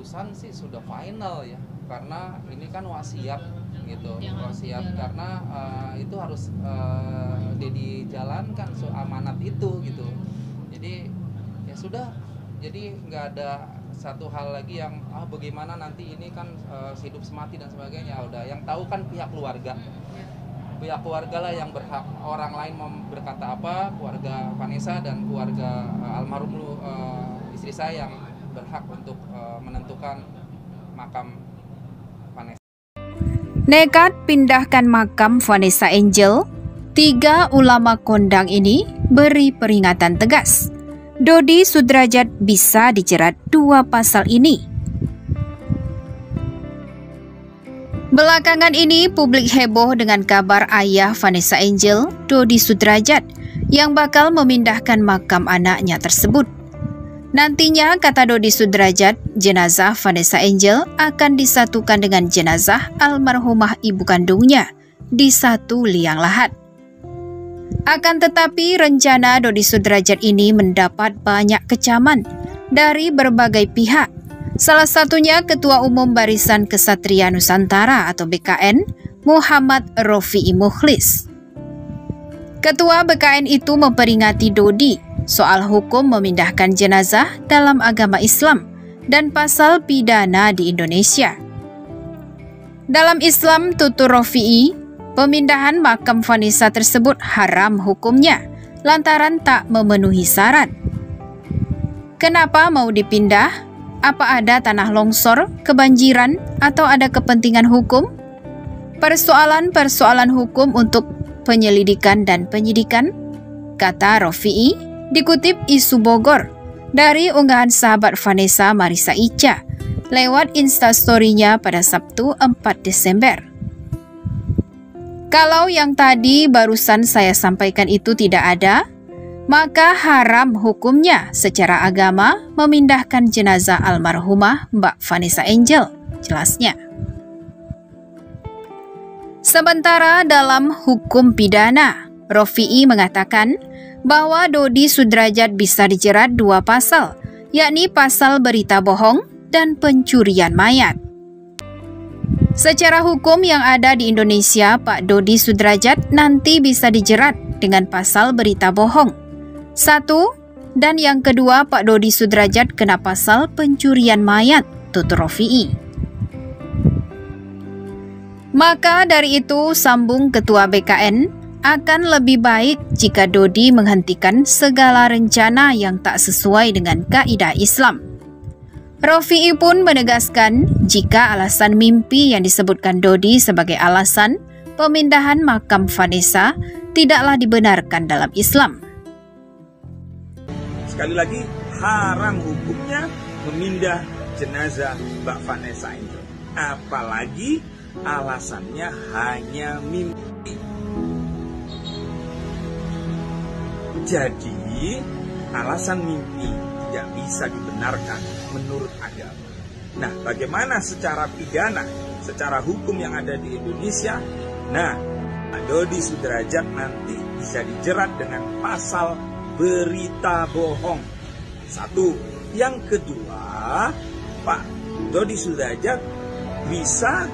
keputusan sih sudah final ya, karena ini kan wasiat gitu, wasiat karena itu harus dijalankan amanat itu gitu. Jadi ya sudah, jadi nggak ada satu hal lagi yang bagaimana nanti ini kan hidup semati dan sebagainya. Udah yang tahu kan pihak keluarga lah yang berhak. Orang lain berkata apa, keluarga Vanessa dan keluarga almarhum istri saya yang berhak untuk menentukan makam Vanessa. Nekat pindahkan makam Vanessa Angel, 3 ulama kondang ini beri peringatan tegas. Dodi Sudrajat bisa dijerat 2 pasal ini. Belakangan ini publik heboh dengan kabar ayah Vanessa Angel, Dodi Sudrajat, yang bakal memindahkan makam anaknya tersebut. Nantinya, kata Dodi Sudrajat, jenazah Vanessa Angel akan disatukan dengan jenazah almarhumah ibu kandungnya di satu liang lahat. Akan tetapi, rencana Dodi Sudrajat ini mendapat banyak kecaman dari berbagai pihak. Salah satunya Ketua Umum Barisan Ksatria Nusantara atau BKN, Muhammad Rofi'i Mukhlis. Ketua BKN itu memperingati Dodi soal hukum memindahkan jenazah dalam agama Islam dan pasal pidana di Indonesia. Dalam Islam, tutur Rofi'i, pemindahan makam Vanessa tersebut haram hukumnya lantaran tak memenuhi syarat. Kenapa mau dipindah? Apa ada tanah longsor, kebanjiran, atau ada kepentingan hukum? Persoalan-persoalan hukum untuk penyelidikan dan penyidikan, kata Rofi'i, dikutip Isu Bogor dari unggahan sahabat Vanessa Marissa Ica lewat instastory-nya pada Sabtu 4 Desember. Kalau yang tadi barusan saya sampaikan itu tidak ada, maka haram hukumnya secara agama memindahkan jenazah almarhumah Mbak Vanessa Angel, jelasnya. Sementara dalam hukum pidana, Rofi'i mengatakan bahwa Dodi Sudrajat bisa dijerat 2 pasal, yakni pasal berita bohong dan pencurian mayat. Secara hukum yang ada di Indonesia, Pak Dodi Sudrajat nanti bisa dijerat dengan pasal berita bohong. 1, dan yang kedua Pak Dodi Sudrajat kena pasal pencurian mayat, tutur Rofi'i. Maka dari itu, sambung Ketua BKN, akan lebih baik jika Dodi menghentikan segala rencana yang tak sesuai dengan kaidah Islam. Rofi'i pun menegaskan jika alasan mimpi yang disebutkan Dodi sebagai alasan pemindahan makam Vanessa tidaklah dibenarkan dalam Islam. Sekali lagi, haram hukumnya memindah jenazah Mbak Vanessa Angel. Apalagi alasannya hanya mimpi. Jadi, alasan mimpi tidak bisa dibenarkan menurut agama. Nah, bagaimana secara pidana, secara hukum yang ada di Indonesia? Nah, Pak Dodi Sudrajat nanti bisa dijerat dengan pasal berita bohong. 1. Yang kedua, Pak Dodi Sudrajat bisa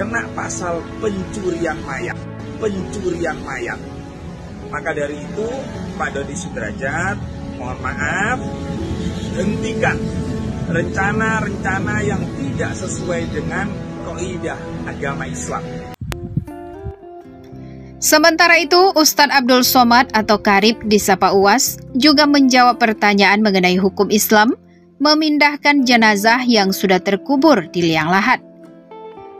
kena pasal pencurian mayat. Pencurian mayat. Maka dari itu, Pak Dodi Sudrajat, mohon maaf, hentikan rencana-rencana yang tidak sesuai dengan kaidah agama Islam. Sementara itu, Ustadz Abdul Somad atau Karib disapa UAS juga menjawab pertanyaan mengenai hukum Islam memindahkan jenazah yang sudah terkubur di liang lahat.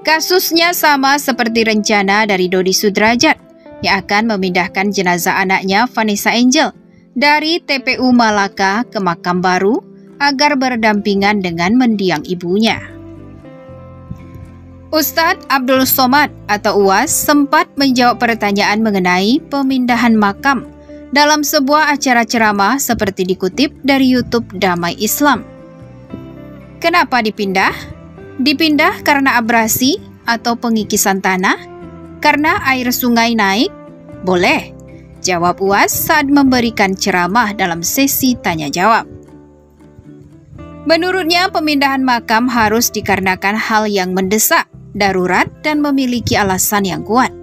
Kasusnya sama seperti rencana dari Dodi Sudrajat yang akan memindahkan jenazah anaknya Vanessa Angel dari TPU Malaka ke makam baru agar berdampingan dengan mendiang ibunya. Ustadz Abdul Somad atau UAS sempat menjawab pertanyaan mengenai pemindahan makam dalam sebuah acara ceramah seperti dikutip dari YouTube Damai Islam. Kenapa dipindah? Dipindah karena abrasi atau pengikisan tanah? Karena air sungai naik? Boleh, jawab UAS saat memberikan ceramah dalam sesi tanya jawab. Menurutnya, pemindahan makam harus dikarenakan hal yang mendesak, darurat, dan memiliki alasan yang kuat.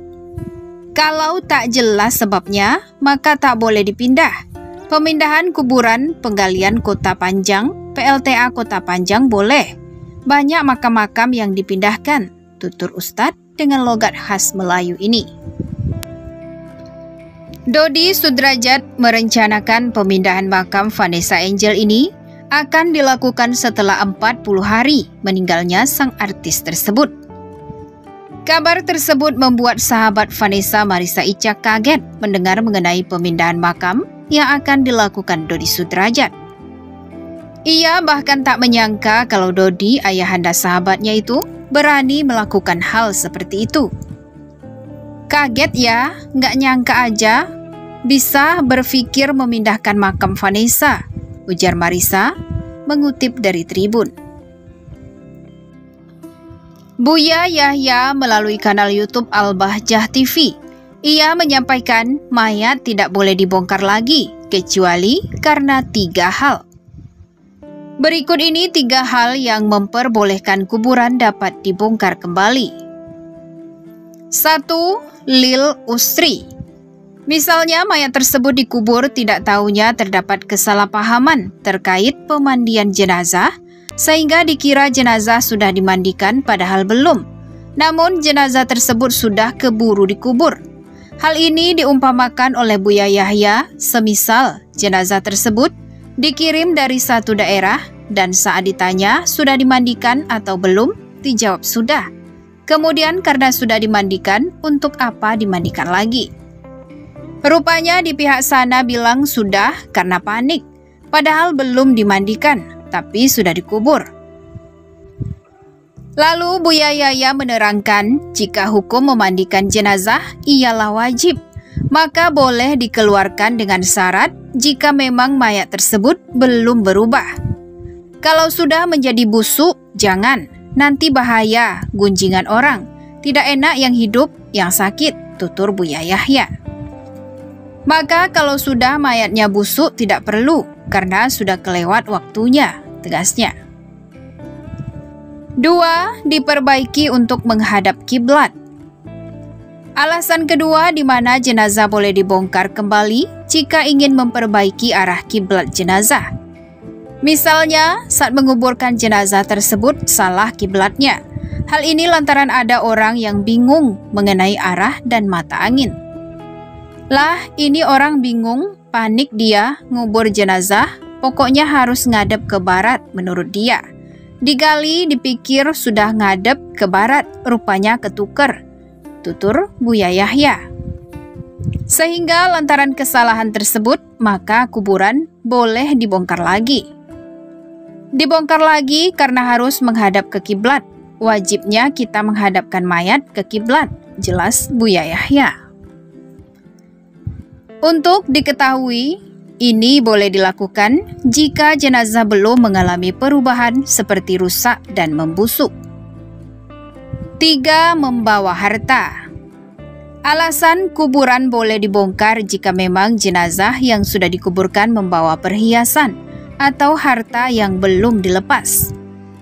Kalau tak jelas sebabnya, maka tak boleh dipindah. Pemindahan kuburan penggalian Kota Panjang, PLTA Kota Panjang boleh. Banyak makam-makam yang dipindahkan, tutur Ustadz dengan logat khas Melayu ini. Dodi Sudrajat merencanakan pemindahan makam Vanessa Angel ini akan dilakukan setelah 40 hari meninggalnya sang artis tersebut. Kabar tersebut membuat sahabat Vanessa Marissa Ica kaget mendengar mengenai pemindahan makam yang akan dilakukan Dodi Sudrajat. Ia bahkan tak menyangka kalau Dodi, ayahanda sahabatnya itu, berani melakukan hal seperti itu. Kaget ya, nggak nyangka aja bisa berpikir memindahkan makam Vanessa, ujar Marissa mengutip dari Tribun. Buya Yahya melalui kanal YouTube Al-Bahjah TV. Ia menyampaikan mayat tidak boleh dibongkar lagi, kecuali karena 3 hal. Berikut ini 3 hal yang memperbolehkan kuburan dapat dibongkar kembali. 1. Lil Usri. Misalnya mayat tersebut dikubur tidak tahunya terdapat kesalahpahaman terkait pemandian jenazah, sehingga dikira jenazah sudah dimandikan padahal belum. Namun jenazah tersebut sudah keburu dikubur. Hal ini diumpamakan oleh Buya Yahya, semisal jenazah tersebut dikirim dari satu daerah dan saat ditanya sudah dimandikan atau belum, dijawab sudah. Kemudian karena sudah dimandikan, untuk apa dimandikan lagi? Rupanya di pihak sana bilang sudah karena panik, padahal belum dimandikan, tapi sudah dikubur. Lalu Buya Yahya menerangkan jika hukum memandikan jenazah ialah wajib, maka boleh dikeluarkan dengan syarat jika memang mayat tersebut belum berubah. Kalau sudah menjadi busuk, jangan, nanti bahaya, gunjingan orang, tidak enak yang hidup, yang sakit, tutur Buya Yahya. Maka kalau sudah mayatnya busuk tidak perlu, karena sudah kelewat waktunya, tegasnya. 2. Diperbaiki untuk menghadap kiblat. Alasan kedua di mana jenazah boleh dibongkar kembali jika ingin memperbaiki arah kiblat jenazah. Misalnya, saat menguburkan jenazah tersebut salah kiblatnya. Hal ini lantaran ada orang yang bingung mengenai arah dan mata angin. Lah, ini orang bingung, panik dia, ngubur jenazah, pokoknya harus ngadep ke barat menurut dia. Digali, dipikir sudah ngadep ke barat, rupanya ketuker, tutur Buya Yahya. Sehingga lantaran kesalahan tersebut, maka kuburan boleh dibongkar lagi. Dibongkar lagi karena harus menghadap ke kiblat. Wajibnya kita menghadapkan mayat ke kiblat, jelas Buya Yahya. Untuk diketahui, ini boleh dilakukan jika jenazah belum mengalami perubahan seperti rusak dan membusuk. 3. Membawa harta. Alasan kuburan boleh dibongkar jika memang jenazah yang sudah dikuburkan membawa perhiasan atau harta yang belum dilepas.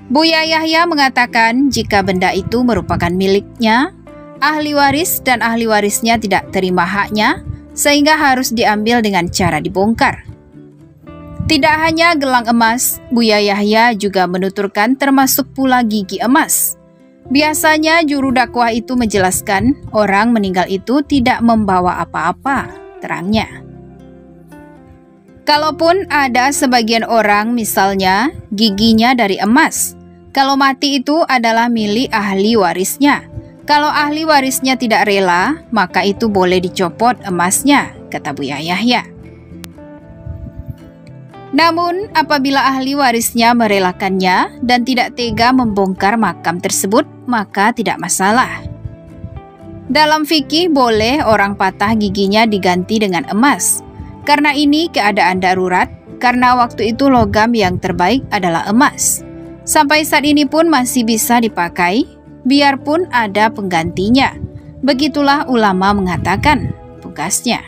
Buya Yahya mengatakan jika benda itu merupakan miliknya, ahli waris dan ahli warisnya tidak terima haknya, sehingga harus diambil dengan cara dibongkar. Tidak hanya gelang emas, Buya Yahya juga menuturkan termasuk pula gigi emas. Biasanya juru dakwah itu menjelaskan orang meninggal itu tidak membawa apa-apa, terangnya. Kalaupun ada sebagian orang misalnya giginya dari emas, kalau mati itu adalah milik ahli warisnya. Kalau ahli warisnya tidak rela, maka itu boleh dicopot emasnya, kata Buya Yahya. Namun, apabila ahli warisnya merelakannya dan tidak tega membongkar makam tersebut, maka tidak masalah. Dalam fikih boleh orang patah giginya diganti dengan emas. Karena ini keadaan darurat, karena waktu itu logam yang terbaik adalah emas. Sampai saat ini pun masih bisa dipakai, biarpun ada penggantinya. Begitulah ulama mengatakan, pungkasnya.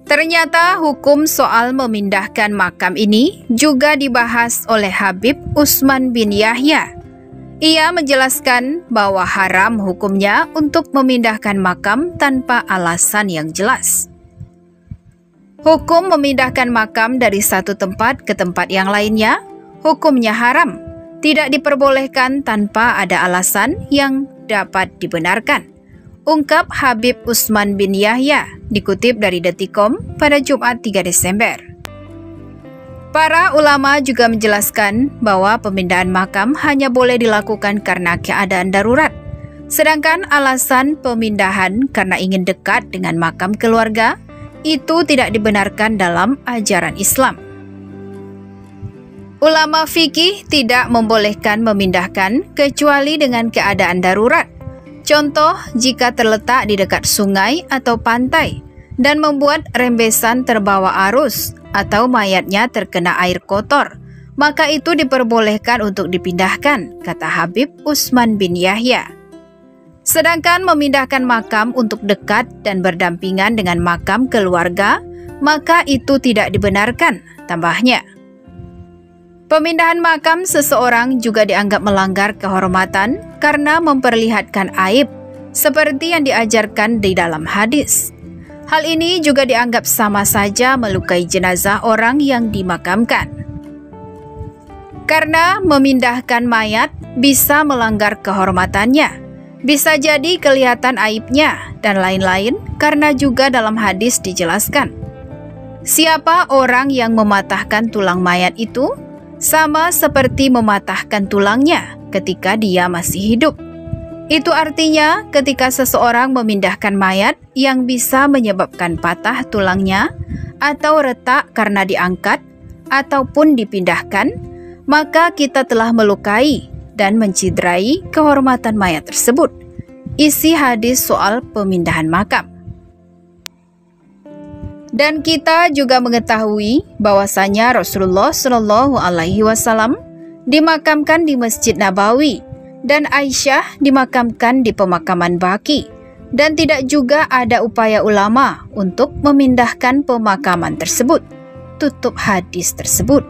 Ternyata hukum soal memindahkan makam ini juga dibahas oleh Habib Utsman bin Yahya. Ia menjelaskan bahwa haram hukumnya untuk memindahkan makam tanpa alasan yang jelas. Hukum memindahkan makam dari satu tempat ke tempat yang lainnya, hukumnya haram, tidak diperbolehkan tanpa ada alasan yang dapat dibenarkan, ungkap Habib Utsman bin Yahya, dikutip dari Detikom pada Jumat 3 Desember. Para ulama juga menjelaskan bahwa pemindahan makam hanya boleh dilakukan karena keadaan darurat, sedangkan alasan pemindahan karena ingin dekat dengan makam keluarga itu tidak dibenarkan dalam ajaran Islam. Ulama fikih tidak membolehkan memindahkan kecuali dengan keadaan darurat. Contoh, jika terletak di dekat sungai atau pantai dan membuat rembesan terbawa arus atau mayatnya terkena air kotor, maka itu diperbolehkan untuk dipindahkan, kata Habib Utsman bin Yahya. Sedangkan memindahkan makam untuk dekat dan berdampingan dengan makam keluarga, maka itu tidak dibenarkan, tambahnya. Pemindahan makam seseorang juga dianggap melanggar kehormatan karena memperlihatkan aib, seperti yang diajarkan di dalam hadis. Hal ini juga dianggap sama saja melukai jenazah orang yang dimakamkan. Karena memindahkan mayat bisa melanggar kehormatannya, bisa jadi kelihatan aibnya, dan lain-lain, karena juga dalam hadis dijelaskan. Siapa orang yang mematahkan tulang mayat itu, sama seperti mematahkan tulangnya ketika dia masih hidup. Itu artinya ketika seseorang memindahkan mayat yang bisa menyebabkan patah tulangnya atau retak karena diangkat ataupun dipindahkan, maka kita telah melukai dan menciderai kehormatan mayat tersebut. Isi hadis soal pemindahan makam. Dan kita juga mengetahui bahwasanya Rasulullah Shallallahu Alaihi Wasallam dimakamkan di Masjid Nabawi dan Aisyah dimakamkan di pemakaman Baqi, dan tidak juga ada upaya ulama untuk memindahkan pemakaman tersebut. Tutup hadis tersebut.